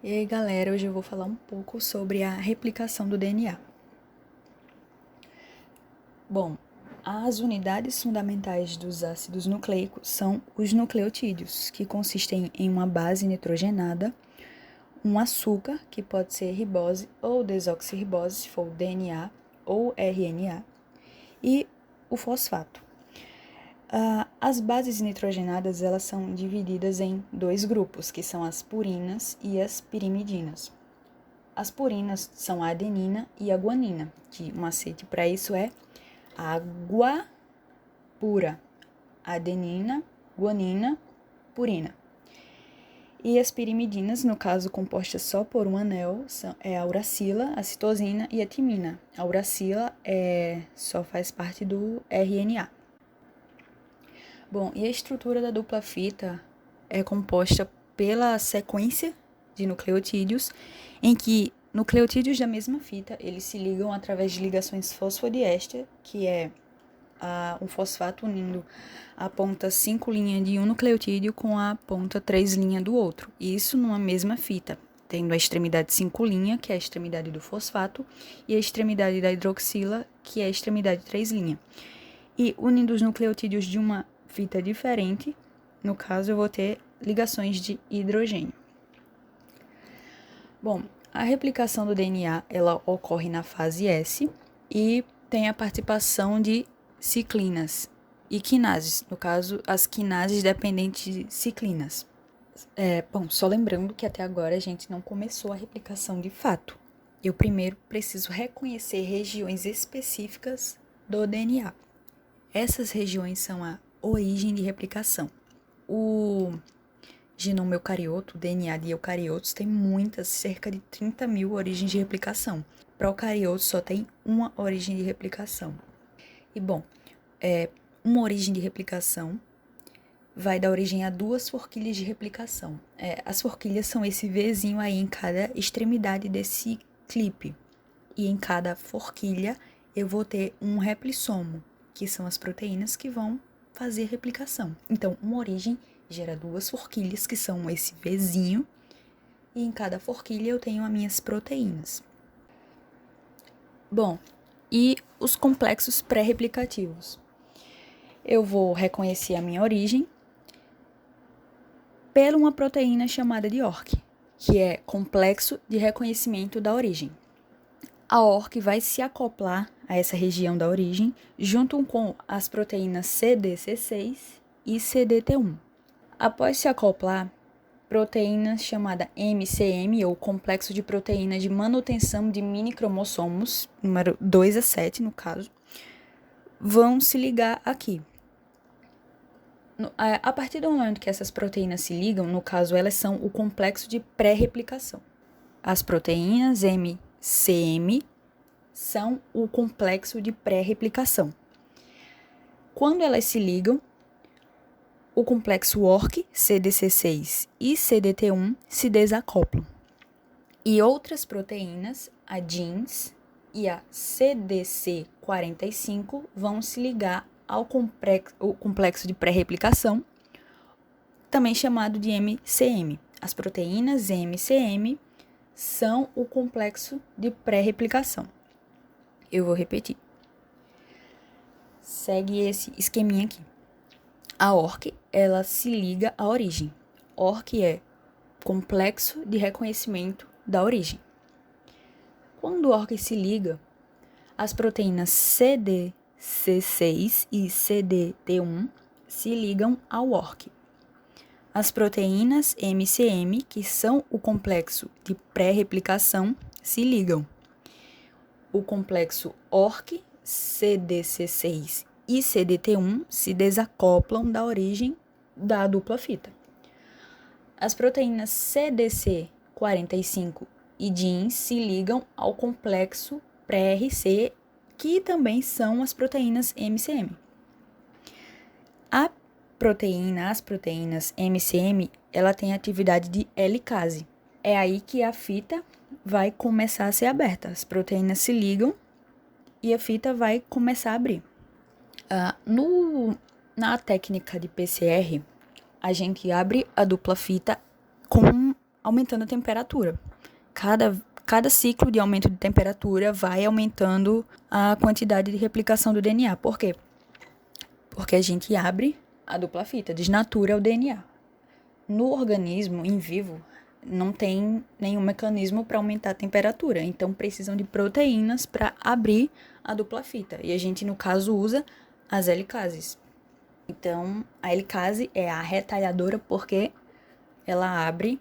E aí, galera, hoje eu vou falar um pouco sobre a replicação do DNA. Bom, as unidades fundamentais dos ácidos nucleicos são os nucleotídeos, que consistem em uma base nitrogenada, um açúcar, que pode ser ribose ou desoxirribose, se for DNA ou RNA, e o fosfato. As bases nitrogenadas elas são divididas em dois grupos, que são as purinas e as pirimidinas. As purinas são a adenina e a guanina, que um macete para isso é água pura. Adenina, guanina, purina. E as pirimidinas, no caso compostas só por um anel, é a uracila, a citosina e a timina. A uracila só faz parte do RNA. Bom, e a estrutura da dupla fita é composta pela sequência de nucleotídeos, em que nucleotídeos da mesma fita, eles se ligam através de ligações fosfodiéster, que é um fosfato unindo a ponta 5' de um nucleotídeo com a ponta 3' do outro. Isso numa mesma fita, tendo a extremidade 5', que é a extremidade do fosfato, e a extremidade da hidroxila, que é a extremidade 3'. E unindo os nucleotídeos de uma fita diferente, no caso eu vou ter ligações de hidrogênio. Bom, a replicação do DNA ela ocorre na fase S e tem a participação de ciclinas e quinases, no caso as quinases dependentes de ciclinas. Bom, só lembrando que até agora a gente não começou a replicação de fato. Eu primeiro preciso reconhecer regiões específicas do DNA. Essas regiões são a origem de replicação. O genoma eucarioto, o DNA de eucariotos, tem muitas, cerca de 30 mil origens de replicação. Procariotos só tem uma origem de replicação. E bom, uma origem de replicação vai dar origem a duas forquilhas de replicação. As forquilhas são esse Vzinho aí em cada extremidade desse clipe. E em cada forquilha eu vou ter um replissomo, que são as proteínas que vão fazer replicação. Então, uma origem gera duas forquilhas, que são esse Vzinho, e em cada forquilha eu tenho as minhas proteínas. Bom, e os complexos pré-replicativos? Eu vou reconhecer a minha origem pela uma proteína chamada de ORC, que é complexo de reconhecimento da origem. A ORC vai se acoplar a essa região da origem, junto com as proteínas CDC6 e CDT1. Após se acoplar, proteínas chamada MCM, ou complexo de proteínas de manutenção de minicromossomos, número 2 a 7 no caso, vão se ligar aqui. A partir do momento que essas proteínas se ligam, no caso elas são o complexo de pré-replicação. As proteínas MCM são o complexo de pré-replicação. Quando elas se ligam, o complexo ORC, CDC6 e CDT1 se desacoplam. E outras proteínas, a DINS e a CDC45, vão se ligar ao complexo de pré-replicação, também chamado de MCM. As proteínas MCM são o complexo de pré-replicação. Eu vou repetir. Segue esse esqueminha aqui. A ORC, ela se liga à origem. ORC é complexo de reconhecimento da origem. Quando o ORC se liga, as proteínas CDC6 e CDT1 se ligam ao ORC. As proteínas MCM, que são o complexo de pré-replicação, se ligam. O complexo ORC, CDC6 e CDT1 se desacoplam da origem da dupla fita. As proteínas CDC45 e DINS se ligam ao complexo pré-RC, que também são as proteínas MCM. As proteínas MCM, ela tem atividade de helicase. É aí que a fita vai começar a ser aberta. As proteínas se ligam e a fita vai começar a abrir. Na técnica de PCR, a gente abre a dupla fita com aumentando a temperatura. Cada ciclo de aumento de temperatura vai aumentando a quantidade de replicação do DNA. Por quê? Porque a gente abre a dupla fita, desnatura o DNA. No organismo, em vivo, não tem nenhum mecanismo para aumentar a temperatura. Então, precisam de proteínas para abrir a dupla fita. E a gente, no caso, usa as helicases. Então, a helicase é a retalhadora porque ela abre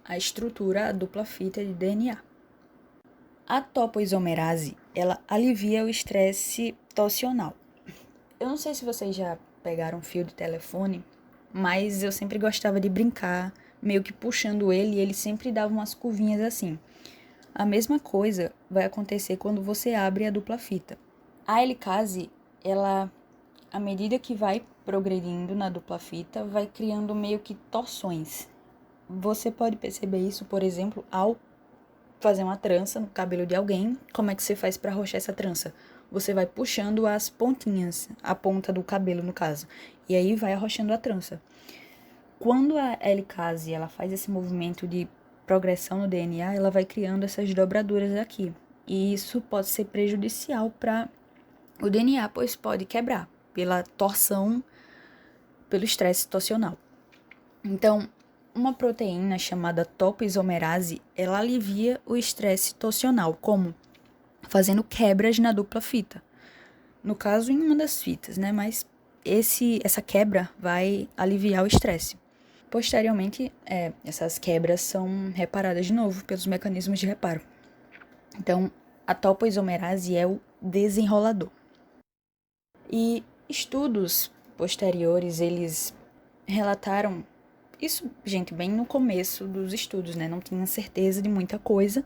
a estrutura, a dupla fita de DNA. A topoisomerase, ela alivia o estresse torsional. Eu não sei se vocês já pegaram fio de telefone, mas eu sempre gostava de brincar, meio que puxando ele, e ele sempre dava umas curvinhas assim. A mesma coisa vai acontecer quando você abre a dupla fita. A helicase, ela, à medida que vai progredindo na dupla fita, vai criando meio que torções. Você pode perceber isso, por exemplo, ao fazer uma trança no cabelo de alguém. Como é que você faz para arrochar essa trança? Você vai puxando as pontinhas, a ponta do cabelo no caso, e aí vai arrochando a trança. Quando a helicase ela faz esse movimento de progressão no DNA, ela vai criando essas dobraduras aqui. E isso pode ser prejudicial para o DNA, pois pode quebrar pela torção, pelo estresse torsional. Então, uma proteína chamada topoisomerase, ela alivia o estresse torsional, como? Fazendo quebras na dupla fita. No caso, em uma das fitas, né? Mas essa quebra vai aliviar o estresse. Posteriormente, essas quebras são reparadas de novo pelos mecanismos de reparo. Então, a topoisomerase é o desenrolador. E estudos posteriores, eles relataram isso, gente, bem no começo dos estudos, né? Não tinha certeza de muita coisa.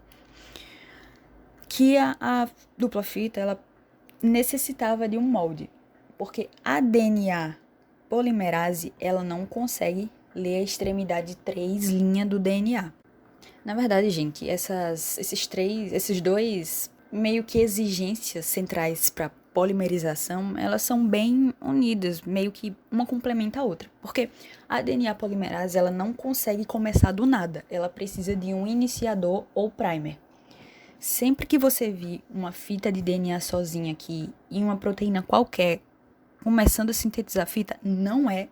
Que a dupla fita, ela necessitava de um molde. Porque a DNA polimerase, ela não consegue ler a extremidade 3' do DNA. Na verdade, gente, esses dois meio que exigências centrais para polimerização, elas são bem unidas, meio que uma complementa a outra. Porque a DNA polimerase, ela não consegue começar do nada, ela precisa de um iniciador ou primer. Sempre que você vir uma fita de DNA sozinha aqui e uma proteína qualquer começando a sintetizar a fita,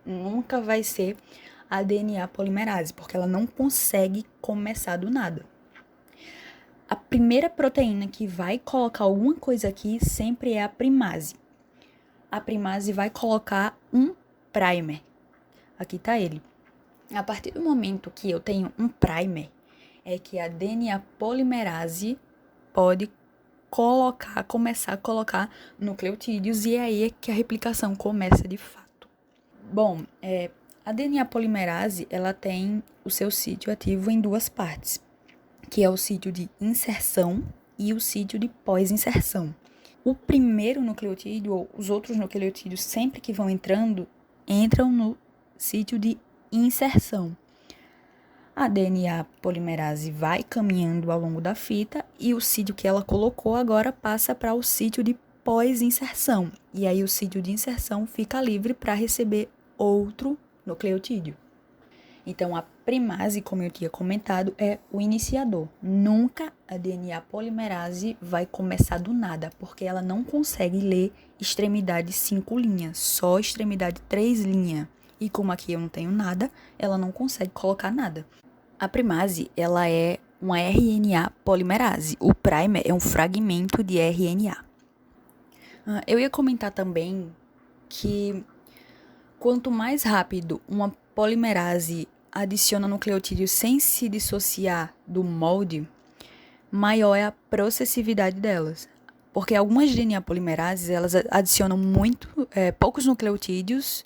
nunca vai ser a DNA polimerase, porque ela não consegue começar do nada. A primeira proteína que vai colocar alguma coisa aqui sempre é a primase. A primase vai colocar um primer. Aqui tá ele. A partir do momento que eu tenho um primer, é que a DNA polimerase pode começar a colocar nucleotídeos, e aí é que a replicação começa de fato. Bom, a DNA polimerase, ela tem o seu sítio ativo em duas partes, que é o sítio de inserção e o sítio de pós-inserção. O primeiro nucleotídeo, ou os outros nucleotídeos, sempre que vão entram no sítio de inserção. A DNA polimerase vai caminhando ao longo da fita e o sítio que ela colocou agora passa para o sítio de pós-inserção. E aí o sítio de inserção fica livre para receber outro nucleotídeo. Então, a primase, como eu tinha comentado, é o iniciador. Nunca a DNA polimerase vai começar do nada, porque ela não consegue ler extremidade 5', só extremidade 3'. E como aqui eu não tenho nada, ela não consegue colocar nada. A primase, ela é uma RNA polimerase. O primer é um fragmento de RNA. Eu ia comentar também que quanto mais rápido uma polimerase adiciona nucleotídeos sem se dissociar do molde, maior é a processividade delas. Porque algumas DNA polimerases, elas adicionam poucos nucleotídeos,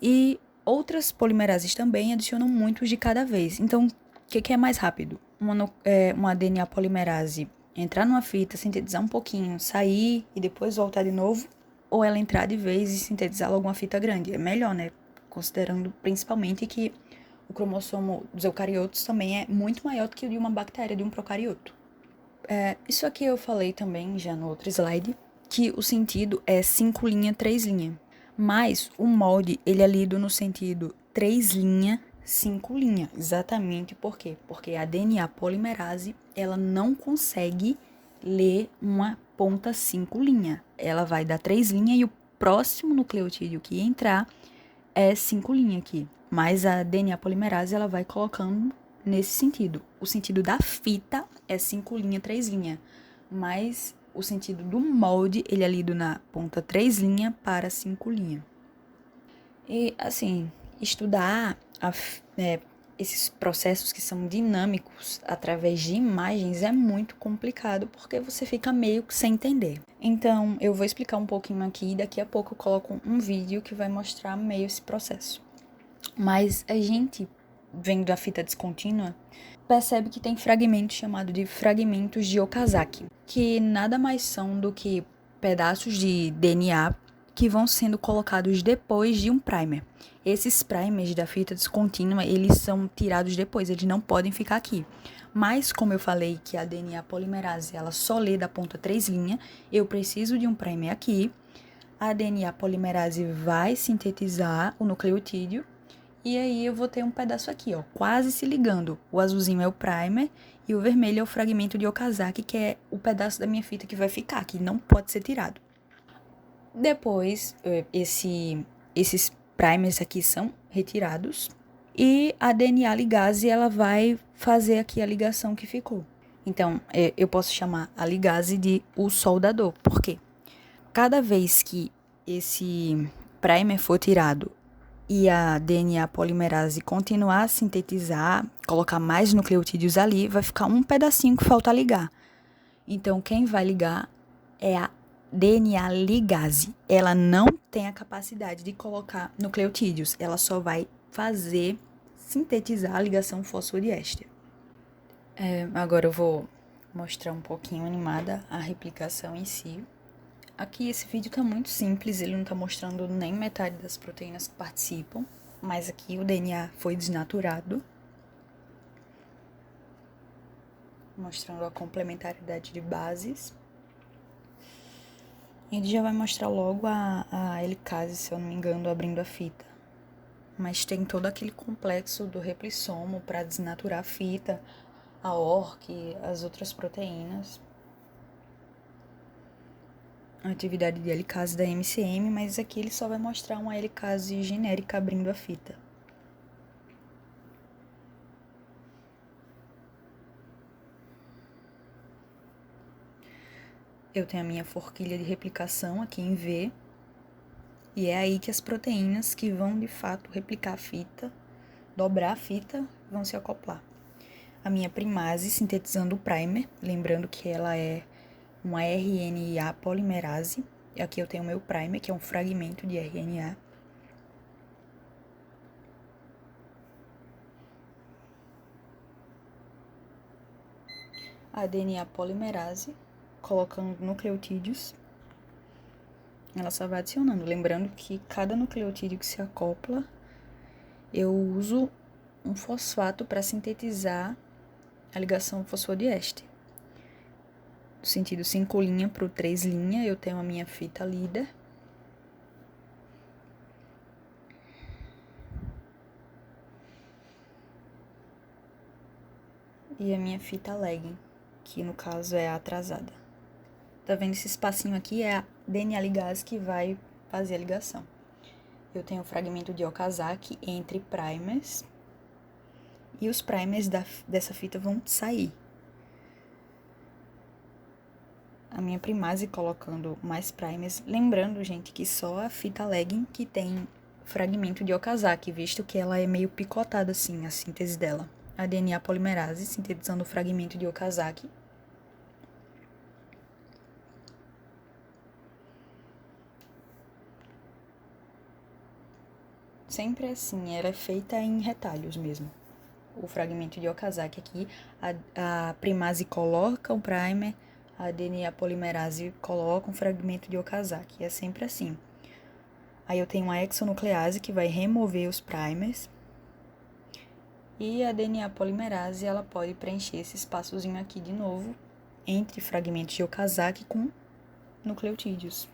e outras polimerases também adicionam muitos de cada vez. Então, o que é mais rápido? Uma DNA polimerase entrar numa fita, sintetizar um pouquinho, sair e depois voltar de novo? Ou ela entrar de vez e sintetizar logo uma fita grande? É melhor, né? Considerando principalmente que o cromossomo dos eucariotos também é muito maior do que o de uma bactéria, de um procarioto. Isso aqui eu falei também já no outro slide, que o sentido é 5', 3'. Mas o molde, ele é lido no sentido 3', 5' exatamente por quê? Porque a DNA polimerase, ela não consegue ler uma ponta 5'. Ela vai dar 3' e o próximo nucleotídeo que entrar é 5' aqui. Mas a DNA polimerase, ela vai colocando nesse sentido. O sentido da fita é 5', 3'. Mas o sentido do molde, ele é lido na ponta 3' para 5'. E, assim, estudar esses processos que são dinâmicos através de imagens é muito complicado, porque você fica meio que sem entender. Então, eu vou explicar um pouquinho aqui e daqui a pouco eu coloco um vídeo que vai mostrar meio esse processo. Mas a gente, vendo a fita descontínua, percebe que tem fragmentos chamados de fragmentos de Okazaki, que nada mais são do que pedaços de DNA que vão sendo colocados depois de um primer. Esses primers da fita descontínua, eles são tirados depois, eles não podem ficar aqui. Mas, como eu falei que a DNA polimerase, ela só lê da ponta 3', eu preciso de um primer aqui. A DNA polimerase vai sintetizar o nucleotídeo, e aí eu vou ter um pedaço aqui, ó, quase se ligando. O azulzinho é o primer e o vermelho é o fragmento de Okazaki, que é o pedaço da minha fita que vai ficar, que não pode ser tirado. Depois, esses primers aqui são retirados e a DNA ligase, ela vai fazer aqui a ligação que ficou. Então, eu posso chamar a ligase de o soldador. Por quê? Cada vez que esse primer for tirado e a DNA polimerase continuar a sintetizar, colocar mais nucleotídeos ali, vai ficar um pedacinho que falta ligar. Então, quem vai ligar é a DNA ligase. Ela não tem a capacidade de colocar nucleotídeos, ela só vai fazer sintetizar a ligação fosfodiéster. Agora eu vou mostrar um pouquinho animada a replicação em si. Aqui esse vídeo tá muito simples, ele não tá mostrando nem metade das proteínas que participam, mas aqui o DNA foi desnaturado, mostrando a complementaridade de bases. E ele já vai mostrar logo a helicase, se eu não me engano, abrindo a fita. Mas tem todo aquele complexo do replisomo para desnaturar a fita, a ORC, as outras proteínas. A atividade de helicase da MCM, mas aqui ele só vai mostrar uma helicase genérica abrindo a fita. Eu tenho a minha forquilha de replicação aqui em V, e é aí que as proteínas que vão de fato replicar a fita, dobrar a fita, vão se acoplar. A minha primase sintetizando o primer, lembrando que ela é uma RNA polimerase. E aqui eu tenho o meu primer, que é um fragmento de RNA. A DNA polimerase, colocando nucleotídeos. Ela só vai adicionando. Lembrando que cada nucleotídeo que se acopla, eu uso um fosfato para sintetizar a ligação fosfodiéster. Do sentido 5' para o 3', eu tenho a minha fita líder. E a minha fita lagging, que no caso é a atrasada. Tá vendo esse espacinho aqui? É a DNA ligase que vai fazer a ligação. Eu tenho o fragmento de Okazaki entre primers. E os primers dessa fita vão sair. A minha primase colocando mais primers. Lembrando, gente, que só a fita lagging que tem fragmento de Okazaki, visto que ela é meio picotada assim, a síntese dela. A DNA polimerase sintetizando o fragmento de Okazaki. Sempre assim, ela é feita em retalhos mesmo. O fragmento de Okazaki aqui, a primase coloca o primer, a DNA polimerase coloca um fragmento de Okazaki. É sempre assim. Aí eu tenho uma exonuclease que vai remover os primers. E a DNA polimerase, ela pode preencher esse espaçozinho aqui de novo, entre fragmentos de Okazaki com nucleotídeos.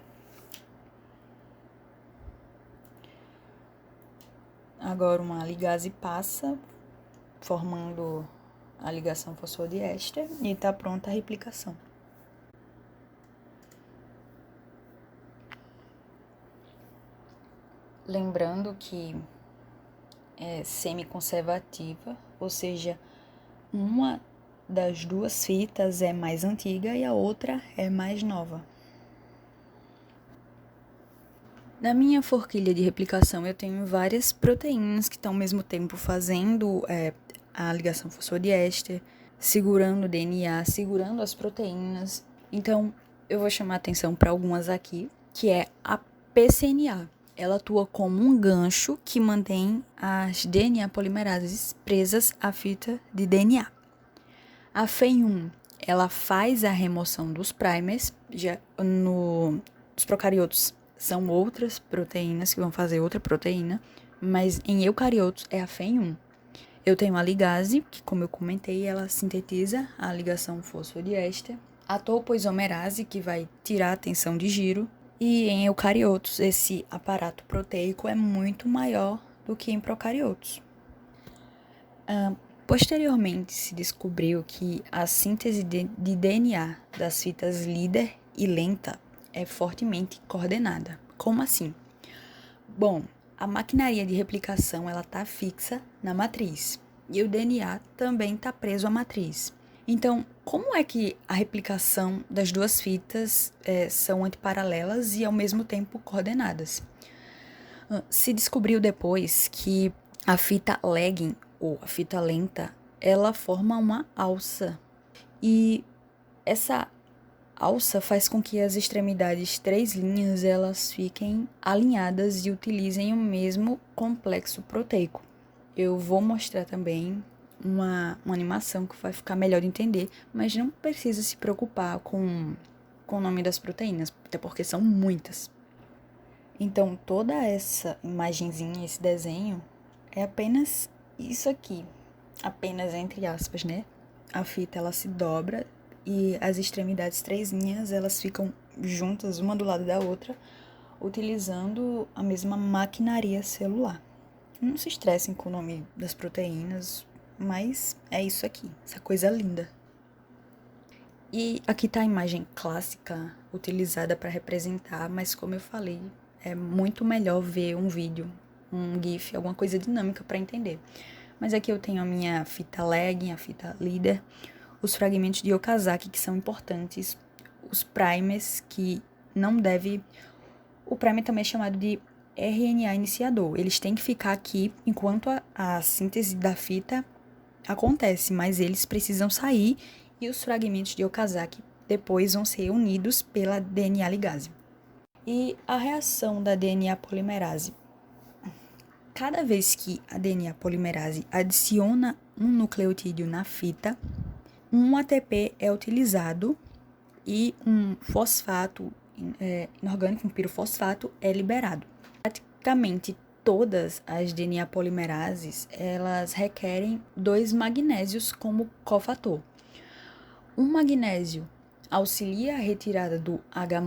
Agora uma ligase passa, formando a ligação fosfodiéster e está pronta a replicação. Lembrando que é semiconservativa, ou seja, uma das duas fitas é mais antiga e a outra é mais nova. Na minha forquilha de replicação, eu tenho várias proteínas que estão ao mesmo tempo fazendo a ligação fosfodiéster, segurando o DNA, segurando as proteínas. Então, eu vou chamar a atenção para algumas aqui, que é a PCNA. Ela atua como um gancho que mantém as DNA polimerases presas à fita de DNA. A FEM1, ela faz a remoção dos primers, já nos procariotos são outras proteínas que vão fazer outra proteína, mas em eucariotos é a FEM1. Eu tenho a ligase, que como eu comentei, ela sintetiza a ligação fosfodiéster, a topoisomerase, que vai tirar a tensão de giro, e em eucariotos esse aparato proteico é muito maior do que em procariotos. Posteriormente se descobriu que a síntese de DNA das fitas líder e lenta é fortemente coordenada. Como assim? Bom, a maquinaria de replicação ela está fixa na matriz e o DNA também está preso à matriz. Então, como é que a replicação das duas fitas são antiparalelas e ao mesmo tempo coordenadas? Se descobriu depois que a fita lagging, ou a fita lenta, ela forma uma alça. E essa alça faz com que as extremidades 3 linhas elas fiquem alinhadas e utilizem o mesmo complexo proteico. Eu vou mostrar também uma animação que vai ficar melhor de entender, mas não precisa se preocupar com o nome das proteínas, até porque são muitas. Então, toda essa imagenzinha, esse desenho, é apenas isso aqui. Apenas entre aspas, né? A fita, ela se dobra e as extremidades 3 linhas, elas ficam juntas, uma do lado da outra, utilizando a mesma maquinaria celular. Não se estressem com o nome das proteínas, mas é isso aqui, essa coisa linda. E aqui tá a imagem clássica utilizada para representar, mas como eu falei, é muito melhor ver um vídeo, um GIF, alguma coisa dinâmica para entender. Mas aqui eu tenho a minha fita lagging, a fita líder, os fragmentos de Okazaki que são importantes, os primers que não deve... O primer também é chamado de RNA iniciador. Eles têm que ficar aqui enquanto a síntese da fita acontece, mas eles precisam sair e os fragmentos de Okazaki depois vão ser unidos pela DNA ligase. E a reação da DNA polimerase. Cada vez que a DNA polimerase adiciona um nucleotídeo na fita, um ATP é utilizado e um fosfato inorgânico, um pirofosfato, é liberado. Praticamente todas as DNA polimerases, elas requerem 2 magnésios como cofator. Um magnésio auxilia a retirada do H+,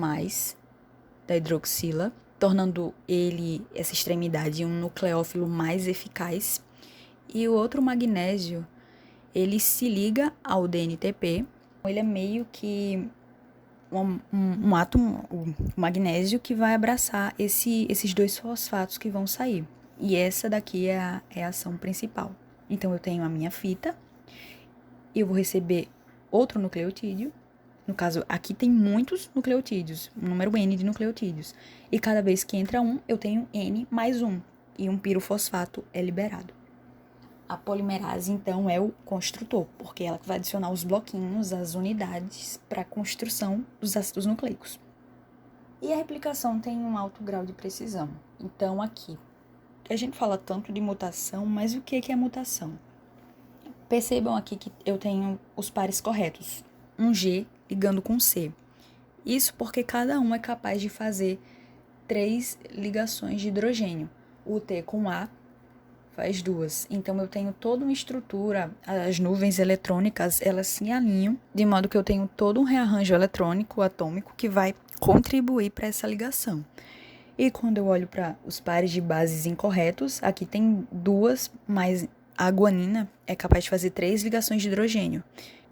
da hidroxila, tornando essa extremidade um nucleófilo mais eficaz. E o outro magnésio, ele se liga ao DNTP, ele é meio que um átomo, o magnésio, que vai abraçar esses 2 fosfatos que vão sair. E essa daqui é a ação principal. Então, eu tenho a minha fita, eu vou receber outro nucleotídeo. No caso, aqui tem muitos nucleotídeos, um número N de nucleotídeos. E cada vez que entra um, eu tenho N mais um. E um pirofosfato é liberado. A polimerase, então, é o construtor, porque ela vai adicionar os bloquinhos, as unidades para a construção dos ácidos nucleicos. E a replicação tem um alto grau de precisão. Então, aqui, a gente fala tanto de mutação, mas o que é mutação? Percebam aqui que eu tenho os pares corretos, um G ligando com C. Isso porque cada um é capaz de fazer 3 ligações de hidrogênio. O T com A faz 2. Então, eu tenho toda uma estrutura, as nuvens eletrônicas, elas se alinham, de modo que eu tenho todo um rearranjo eletrônico atômico que vai contribuir para essa ligação. E quando eu olho para os pares de bases incorretos, aqui tem 2, mas a guanina é capaz de fazer 3 ligações de hidrogênio.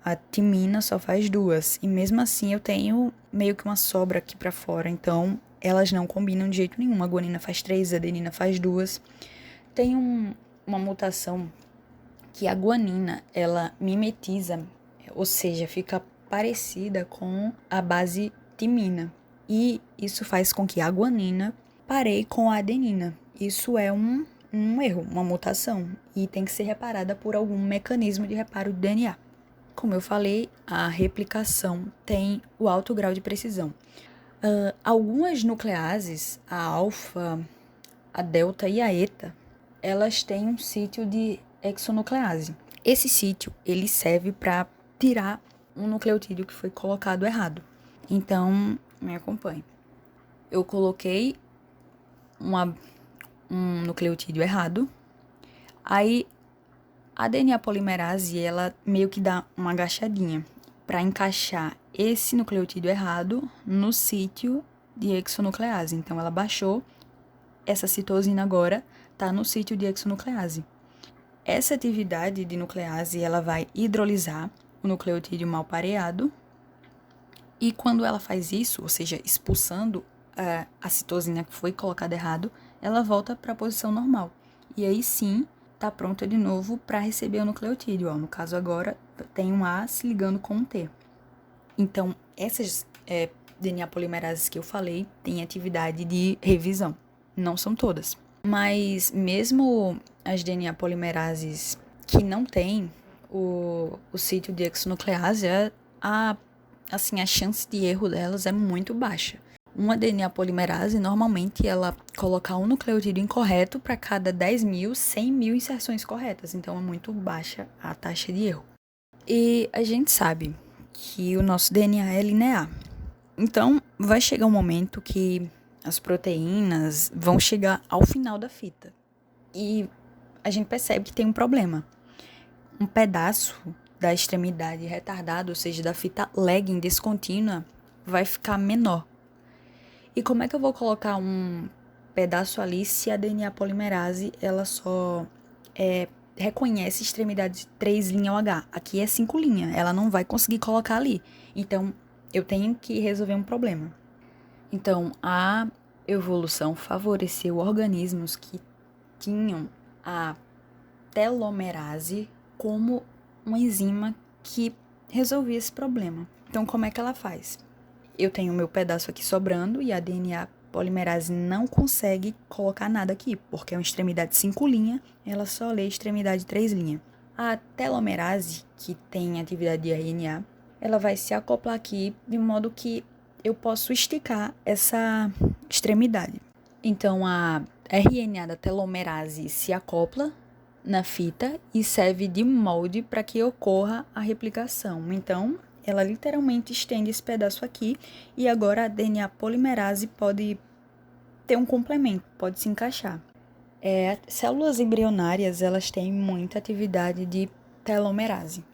A timina só faz 2. E mesmo assim eu tenho meio que uma sobra aqui para fora. Então elas não combinam de jeito nenhum. A guanina faz 3, a adenina faz 2. Tem uma mutação que a guanina, ela mimetiza, ou seja, fica parecida com a base timina. E isso faz com que a guanina pareie com a adenina. Isso é um erro, uma mutação, e tem que ser reparada por algum mecanismo de reparo do DNA. Como eu falei, a replicação tem o alto grau de precisão. Algumas nucleases, a alfa, a delta e a eta, elas têm um sítio de hexonuclease. Esse sítio, ele serve para tirar um nucleotídeo que foi colocado errado. Então, me acompanhe. Eu coloquei um nucleotídeo errado, aí a DNA polimerase, ela meio que dá uma agachadinha para encaixar esse nucleotídeo errado no sítio de hexonuclease. Então, ela baixou, essa citosina agora está no sítio de hexonuclease. Essa atividade de nuclease, ela vai hidrolisar o nucleotídeo mal pareado, e quando ela faz isso, ou seja, expulsando a citosina que foi colocada errado, ela volta para a posição normal. E aí sim, está pronta de novo para receber o nucleotídeo. No caso agora, tem um A se ligando com um T. Então, essas DNA polimerases que eu falei têm atividade de revisão. Não são todas. Mas mesmo as DNA polimerases que não têm o sítio de hexonuclease, a chance de erro delas é muito baixa. Uma DNA polimerase, normalmente, ela coloca um nucleotídeo incorreto para cada 10.000, 100.000 inserções corretas. Então, é muito baixa a taxa de erro. E a gente sabe que o nosso DNA é linear. Então, vai chegar um momento que as proteínas vão chegar ao final da fita. E a gente percebe que tem um problema. Um pedaço da extremidade retardada, ou seja, da fita lagging descontínua, vai ficar menor. E como é que eu vou colocar um pedaço ali se a DNA polimerase ela só reconhece extremidade 3' OH? Aqui é 5', ela não vai conseguir colocar ali. Então, eu tenho que resolver um problema. Então, a evolução favoreceu organismos que tinham a telomerase como uma enzima que resolvia esse problema. Então, como é que ela faz? Eu tenho o meu pedaço aqui sobrando e a DNA polimerase não consegue colocar nada aqui, porque é uma extremidade 5', ela só lê extremidade 3'. A telomerase, que tem atividade de RNA, ela vai se acoplar aqui de modo que eu posso esticar essa extremidade. Então, a RNA da telomerase se acopla na fita e serve de molde para que ocorra a replicação. Então, ela literalmente estende esse pedaço aqui e agora a DNA polimerase pode ter um complemento, pode se encaixar. Células embrionárias, elas têm muita atividade de telomerase,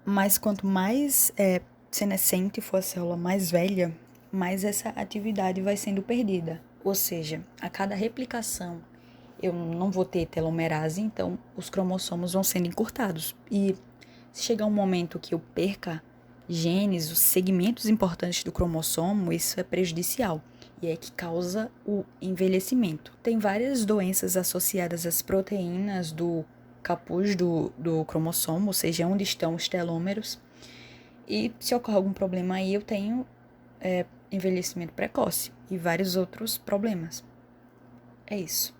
mas quanto mais senescente for a célula, mais velha, mais essa atividade vai sendo perdida. Ou seja, a cada replicação eu não vou ter telomerase, então os cromossomos vão sendo encurtados. E se chegar um momento que eu perca genes, os segmentos importantes do cromossomo, isso é prejudicial e é que causa o envelhecimento. Tem várias doenças associadas às proteínas do capuz do cromossomo, ou seja, onde estão os telômeros. E se ocorre algum problema aí, eu tenho envelhecimento precoce e vários outros problemas. É isso.